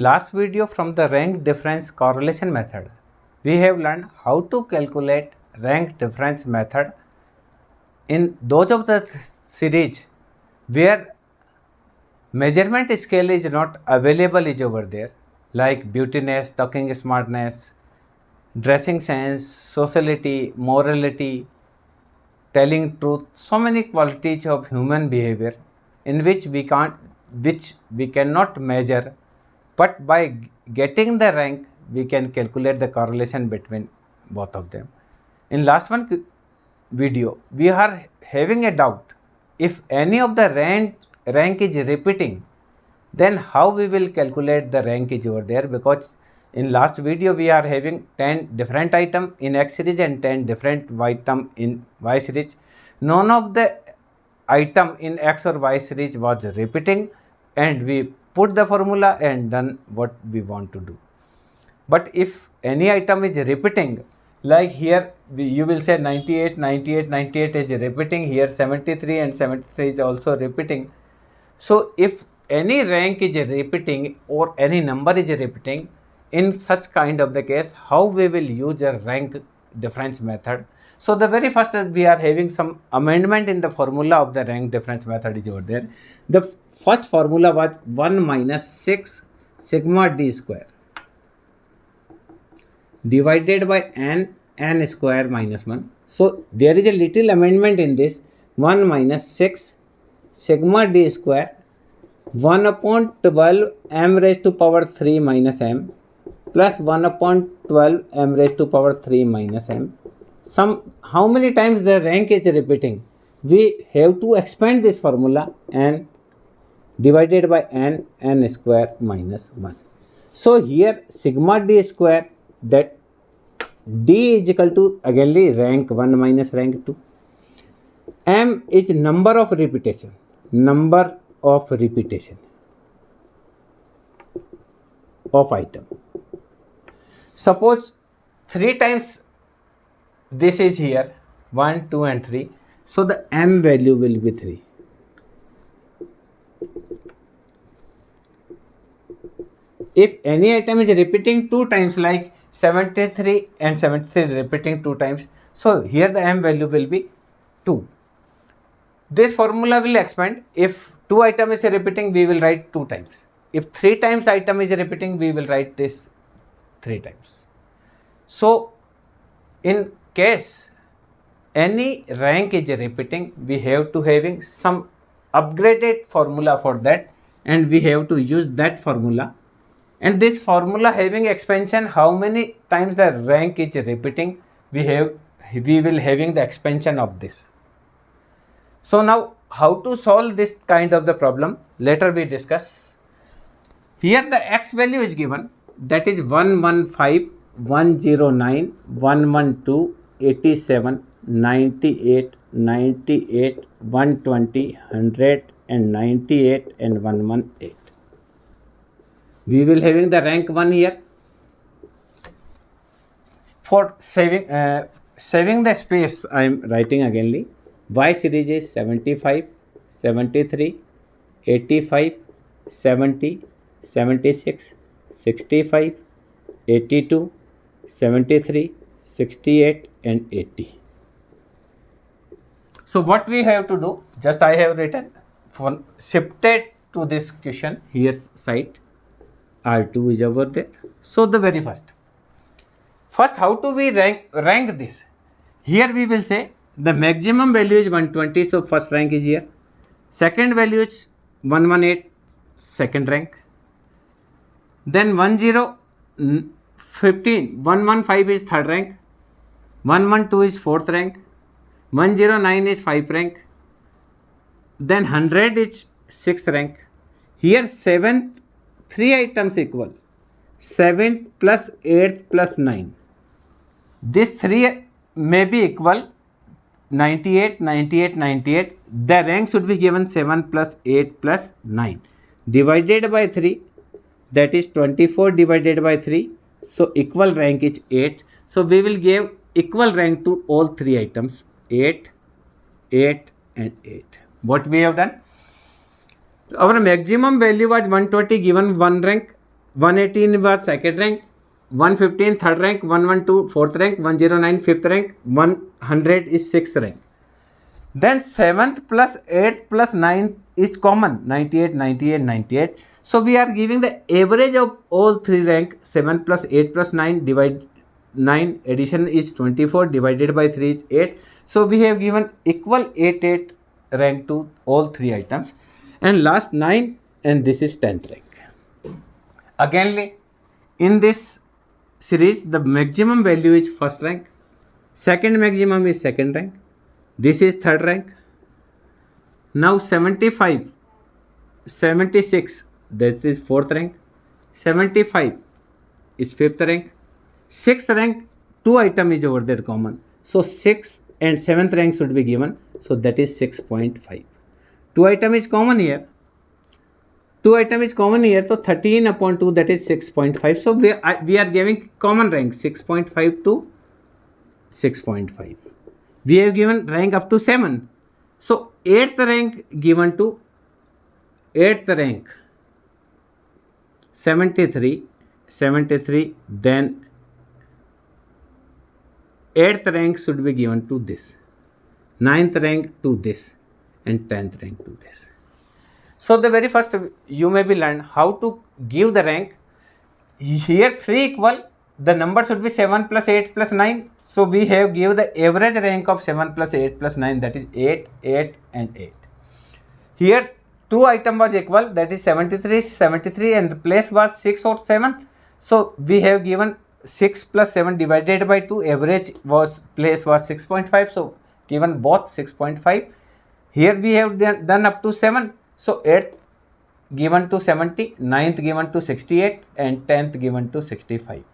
Last video from the rank difference correlation method, we have learned how to calculate rank difference method in those of the series where measurement scale is not available is over there, like beautiness, talking smartness, dressing sense, sociality, morality, telling truth, so many qualities of human behavior in which we cannot measure, but by getting the rank we can calculate the correlation between both of them. In last one video we are having a doubt, if any of the rank is repeating, then how we will calculate the rank is over there, because in last video we are having 10 different item in X series and 10 different item in Y series. None of the item in X or Y series was repeating, and we put the formula and done what we want to do. But if any item is repeating, like here you will say 98, 98, 98 is repeating, here 73 and 73 is also repeating. So if any rank is repeating or any number is repeating, in such kind of the case, how we will use a rank difference method? So the very first we are having some amendment in the formula of the rank difference method is over there. The first formula was 1 minus 6 sigma d square divided by n square minus 1. So there is a little amendment in this. 1 minus 6 sigma d square 1 upon 12 m raised to power 3 minus m plus 1 upon 12 m raised to power 3 minus m. How many times the rank is repeating? We have to expand this formula and divided by n square minus 1. So here sigma d square, that d is equal to again rank 1 minus rank 2. M is number of repetition of item. Suppose 3 times this is here, 1, 2 and 3. So the m value will be 3. If any item is repeating 2 times, like 73 and 73 repeating 2 times, so here the m value will be 2. This formula will expand. If 2 item is repeating, we will write 2 times. If 3 times item is repeating, we will write this 3 times. So in case any rank is repeating, we have to having some upgraded formula for that, and we have to use that formula. And this formula having expansion, how many times the rank is repeating, we will having the expansion of this. So now how to solve this kind of the problem, later we discuss. Here the x value is given, that is 115, 109, 112, 87, 98, 98, 120, 100 and 98 and 118. We will having the rank 1 here. For saving the space, I am writing againly. Y series is 75, 73, 85, 70, 76, 65, 82, 73, 68 and 80. So what we have to do, just I have written for shifted to this question here side, R2 is over there. So the very first how do we rank this? Here we will say the maximum value is 120, so first rank is here. Second value is 118, second rank. Then 115 is third rank. 112 is fourth rank. 109 is 5th rank. Then 100 is 6th rank. Here 7th, 3 items equal. 7th plus 8th plus 9. This 3 may be equal 98, 98, 98. The rank should be given 7 plus 8 plus 9. Divided by 3, that is 24 divided by 3. So equal rank is 8. So we will give equal rank to all 3 items, 8, 8 and 8. What we have done? Our maximum value was 120 given 1 rank. 118 was second rank, 115 third rank, 112 fourth rank, 109 fifth rank, 100 is sixth rank. Then 7th plus 8th plus 9th is common, 98, 98, 98. So we are giving the average of all three rank. 7 plus 8 plus 9 divide 9 addition is 24, divided by 3 is 8. So we have given equal 8 rank to all three items, and last 9, and this is 10th rank. Again, in this series the maximum value is first rank, second maximum is second rank, this is third rank. Now 75, 76, this is fourth rank, 75 is fifth rank, sixth rank, two item is over there common, so 6 and 7th rank should be given, so that is 6.5. Two item is common here, so 13 upon 2, that is 6.5. So we are giving common rank 6.5 to 6.5. We have given rank up to 7. So 8th rank given to 8th rank 73, then 8th rank should be given to this, 9th rank to this, and 10th rank to this. So the very first you may be learn how to give the rank. Here 3 equal, the number should be 7 plus 8 plus 9. So we have give the average rank of 7 plus 8 plus 9, that is 8, 8 and 8. Here 2 item was equal, that is 73, and the place was 6 or 7. So we have given 6 plus 7 divided by 2, average was place was 6.5. So given both 6.5. Here we have done up to 7. So 8th given to 70, 9th given to 68, and 10th given to 65.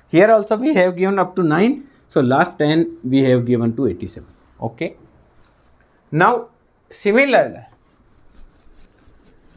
Here also we have given up to 9. So last 10 we have given to 87. Okay. Now similarly,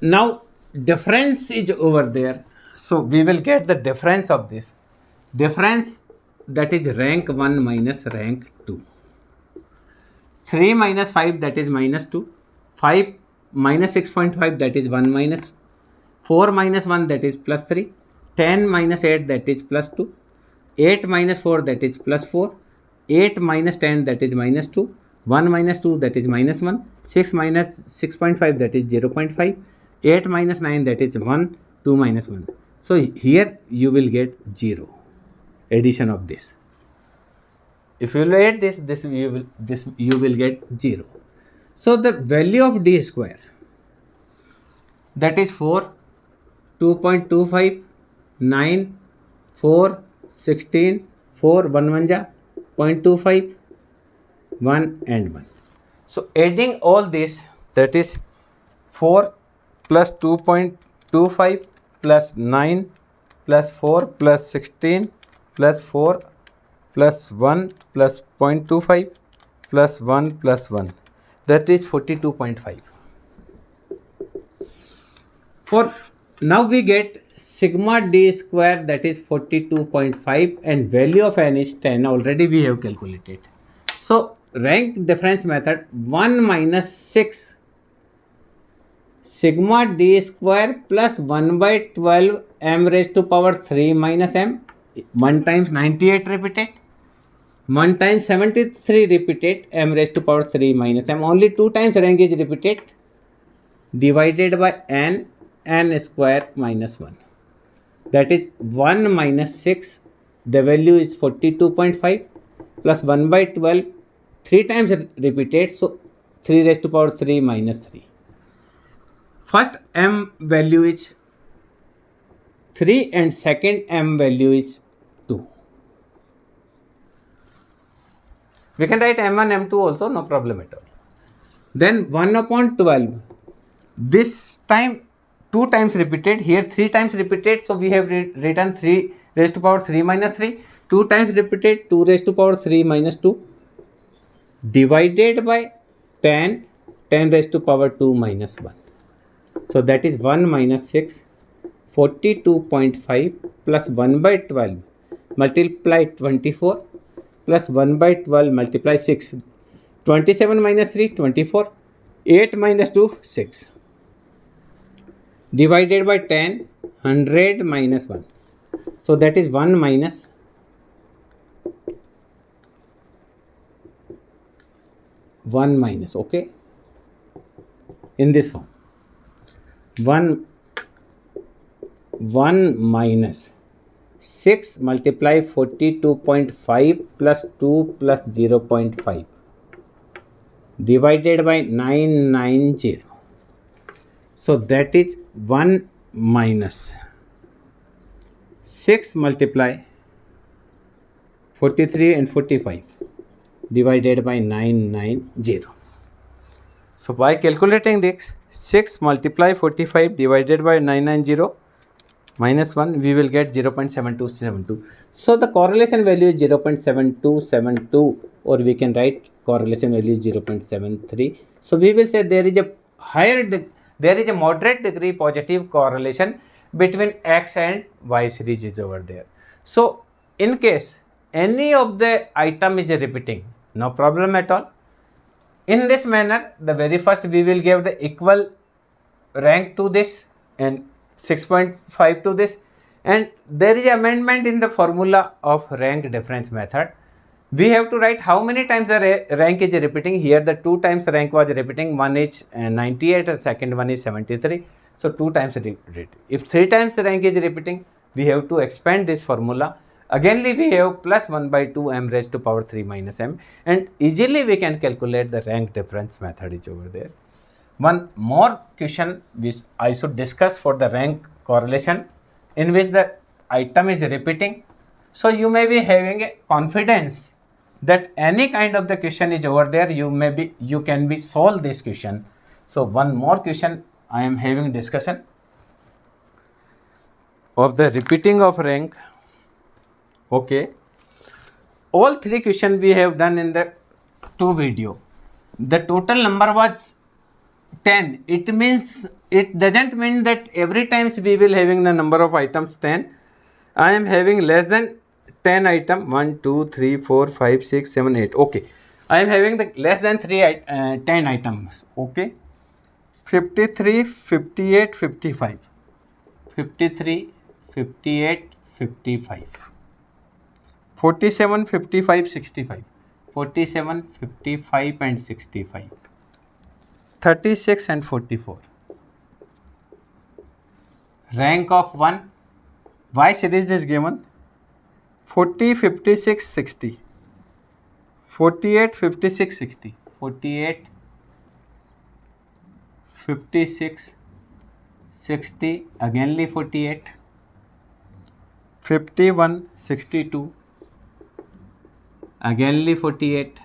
now difference is over there. So we will get the difference of this. Difference, that is rank 1 minus rank 2. 3 minus 5, that is minus 2. 5 minus 6.5, that is 1 minus. 4 minus 1, that is plus 3. 10 minus 8, that is plus 2. 8 minus 4, that is plus 4. 8 minus 10, that is minus 2. 1 minus 2, that is minus 1. 6 minus 6.5, that is 0.5. 8 minus 9, that is 1. 2 minus 1. So here you will get 0. Addition of this. If you will add this you will get 0. So the value of d square, that is 4, 2.25, 9, 4, 16, 4, 1 1 ja, 0.25, 1 and 1. So adding all this, that is 4 plus 2.25 plus 9 plus 4 plus 16 plus 4 plus 1 plus 0.25 plus 1 plus 1. That is 42.5. For now we get sigma d square, that is 42.5, and value of n is 10. Already we have calculated. So rank difference method, 1 minus 6 sigma d square plus 1 by 12 m raised to power 3 minus m. 1 times 98 repeated. 1 times 73 repeated, m raised to power 3 minus m. Only 2 times rank is repeated, divided by n square minus 1. That is 1 minus 6, the value is 42.5, plus 1 by 12, 3 times repeated, so 3 raised to power 3 minus 3. First m value is 3 and second m value is 2. We can write m1, m2 also, no problem at all. Then 1 upon 12. This time 2 times repeated, here 3 times repeated, so we have written 3 raised to power 3 minus 3. 2 times repeated, 2 raised to power 3 minus 2. Divided by 10, 10 raised to power 2 minus 1. So that is 1 minus 6, 42.5 plus 1 by 12 multiply 24 plus 1 by 12 multiply 6. 27 minus 3, 24. 8 minus 2, 6. Divided by 10, 100 minus 1. So that is 1 minus 1 minus, okay, in this form. 1 minus 6 multiply 42.5 plus 2 plus 0.5 divided by 990. So that is 1 minus 6 multiply 43 and 45 divided by 990. So by calculating this, 6 multiply 45 divided by 990 minus 1, we will get 0.7272. So the correlation value is 0.7272, or we can write correlation value is 0.73. So we will say there is a there is a moderate degree positive correlation between X and Y series is over there. So in case any of the item is repeating, no problem at all. In this manner, the very first we will give the equal rank to this and 6.5 to this, and there is amendment in the formula of rank difference method. We have to write how many times the rank is repeating. Here the 2 times rank was repeating, one is 98 and second one is 73. So 2 times repeat. If 3 times rank is repeating, we have to expand this formula. Again we have plus 1 by 2 m raised to power 3 minus m, and easily we can calculate the rank difference method is over there. One more question which I should discuss for the rank correlation, in which the item is repeating. So you may be having a confidence that any kind of the question is over there, you can be solve this question. So one more question I am having discussion of the repeating of rank. Okay, all 3 questions we have done in the 2 video. The total number was 10. It means, it doesn't mean that every times we will having the number of items 10. I am having less than 10 item, 1 2 3 4 5 6 7 8. Okay, I am having the less than 10 items. Okay, 53 58 55, 53 58 55, 47 55 65, 47 55 and 65, 36 and 44. Rank of 1 Y series is given 40 56 60, 48 56 60, 48 56 60, againly 48, 51 62, againly 48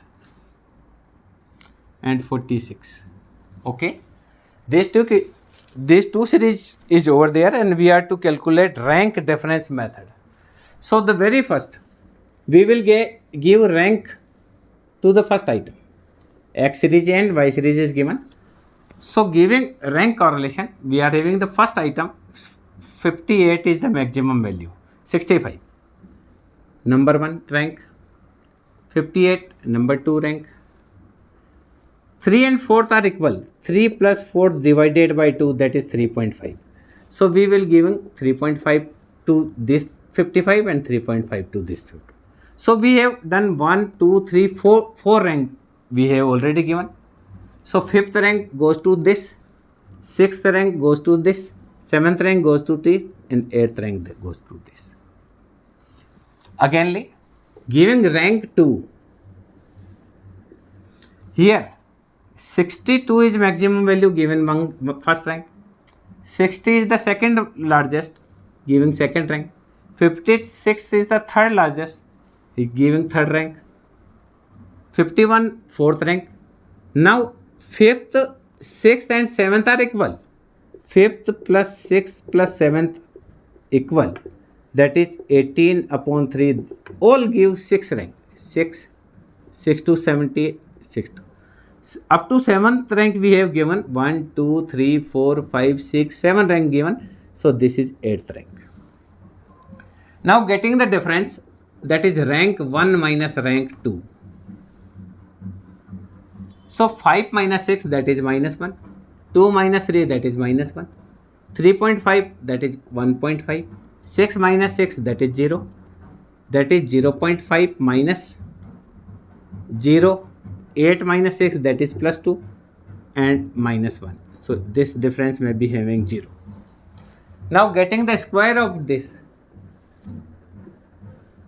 and 46. Okay, these two series is over there, and we are to calculate rank difference method. So the very first we will give rank to the first item. X series and Y series is given. So giving rank correlation, we are having the first item 58 is the maximum value, 65 number 1 rank, 58 number 2 rank. 3 and 4th are equal. 3 plus 4 divided by 2, that is 3.5. So we will give 3.5 to this 55 and 3.5 to this 50. So we have done 1 2 3 4 rank we have already given. So 5th rank goes to this, 6th rank goes to this, 7th rank goes to this, and 8th rank goes to this. Againly giving rank 2. Here 62 is maximum value given among first rank. 60 is the second largest, giving second rank. 56 is the third largest, giving third rank. 51 fourth rank. Now 5th, 6th and 7th are equal. 5th plus 6th plus 7th equal, that is 18 upon 3, all give 6 rank. 6 to 70, 6 to up to 7th rank we have given 1 2 3 4 5 6 7 rank given. So this is 8th rank. Now getting the difference, that is rank 1 minus rank 2. So 5 minus 6, that is minus 1. 2 minus 3, that is minus 1. 3.5 that is 1.5, 6 minus 6 that is 0, that is 0.5 minus 0, 8 minus 6 that is plus 2 and minus 1. So this difference may be having 0. Now getting the square of this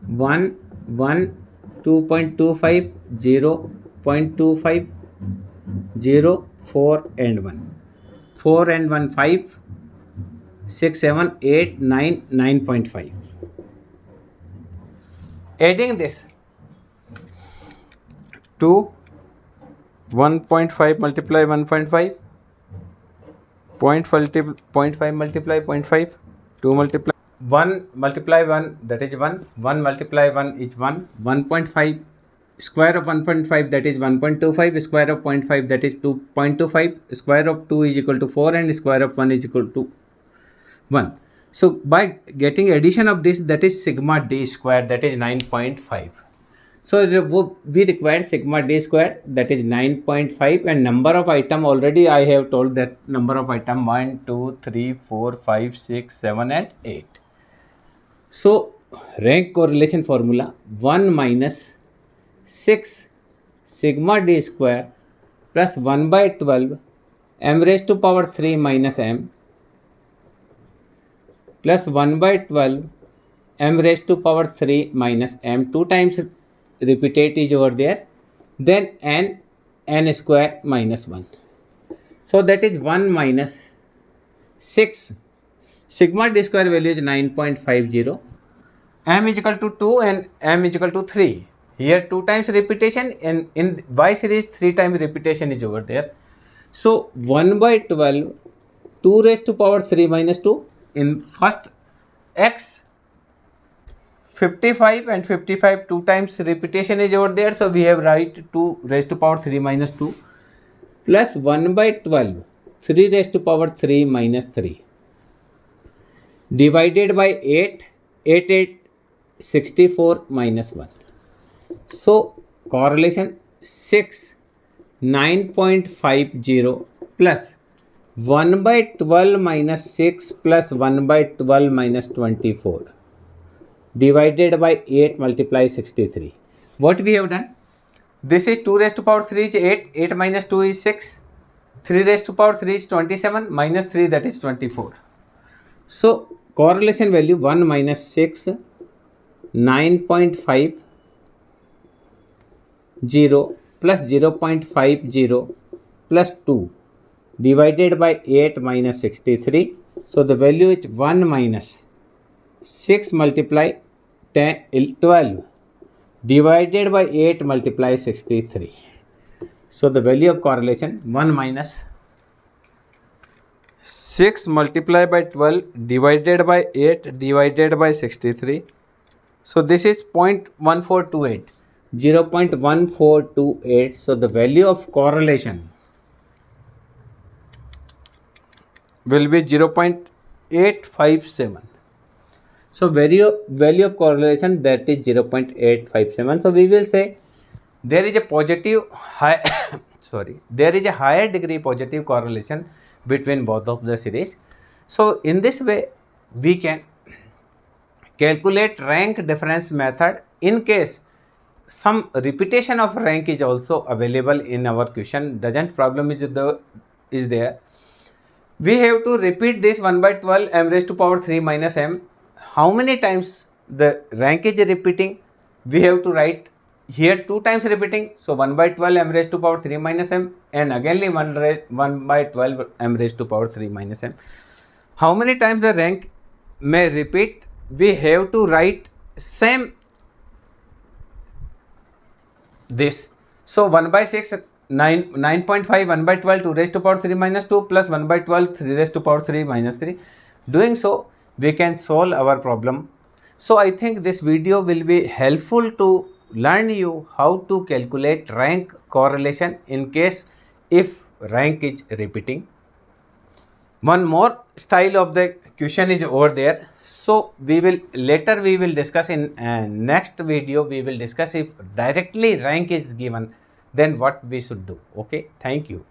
1, 1, 2.25, 0, 0.25, 0, 4 and 1. 4 and 1, 5, 6, 7, 8, 9, 9.5. Adding this to 1.5 multiply 1.5, 0.5 multiply 0.5, 2 multiply 1 multiply 1 that is 1, 1 multiply 1 is 1, 1.5 square of 1.5 that is 1.25, square of 0.5 that is 2.25, square of 2 is equal to 4 and square of 1 is equal to 1. So by getting addition of this, that is sigma d square, that is 9.5. So we require sigma d square, that is 9.5, and number of item already I have told that number of item 1, 2, 3, 4, 5, 6, 7 and 8. So rank correlation formula 1 minus 6 sigma d square plus 1 by 12 m raised to power 3 minus m plus 1 by 12 m raised to power 3 minus m, 2 times repeated is over there, then n square minus 1. So that is 1 minus 6 sigma d square value is 9.50, m is equal to 2 and m is equal to 3. Here 2 times repetition and in y series 3 times repetition is over there. So 1 by 12 2 raised to power 3 minus 2 in first x 55 and 55 2 times repetition is over there. So we have write 2 raised to power 3 minus 2 plus 1 by 12 3 raised to power 3 minus 3 divided by 8, 64 minus 1. So correlation 6 9.50 plus 1 by 12 minus 6 plus 1 by 12 minus 24 divided by 8 multiply 63. What we have done? This is 2 raised to power 3 is 8, 8 minus 2 is 6, 3 raised to power 3 is 27, minus 3 that is 24. So correlation value 1 minus 6, 9.50 plus 0.50 plus 2 divided by 8 minus 63. So the value is 1 minus 6 multiply 12 divided by 8 multiply 63. So the value of correlation 1 minus 6 multiply by 12 divided by 8 divided by 63. So this is 0.1428, 0.1428. So the value of correlation will be 0.857. So value of correlation, that is 0.857. So we will say there is a positive high there is a higher degree positive correlation between both of the series. So in this way we can calculate rank difference method in case some repetition of rank is also available in our question. Doesn't problem is there. We have to repeat this 1 by 12 m raised to power 3 minus m. How many times the rank is repeating? We have to write here 2 times repeating. So 1 by 12 m raised to power 3 minus m and again 1 by 12 m raised to power 3 minus m. How many times the rank may repeat? We have to write same this. So 1 by 6 9.5, 1 by 12 2 raised to power 3 minus 2 plus 1 by 12 3 raised to power 3 minus 3. Doing so we can solve our problem. So I think this video will be helpful to learn you how to calculate rank correlation in case if rank is repeating. One more style of the question is over there. So we will discuss in next video. We will discuss if directly rank is given, then what we should do. Okay, thank you.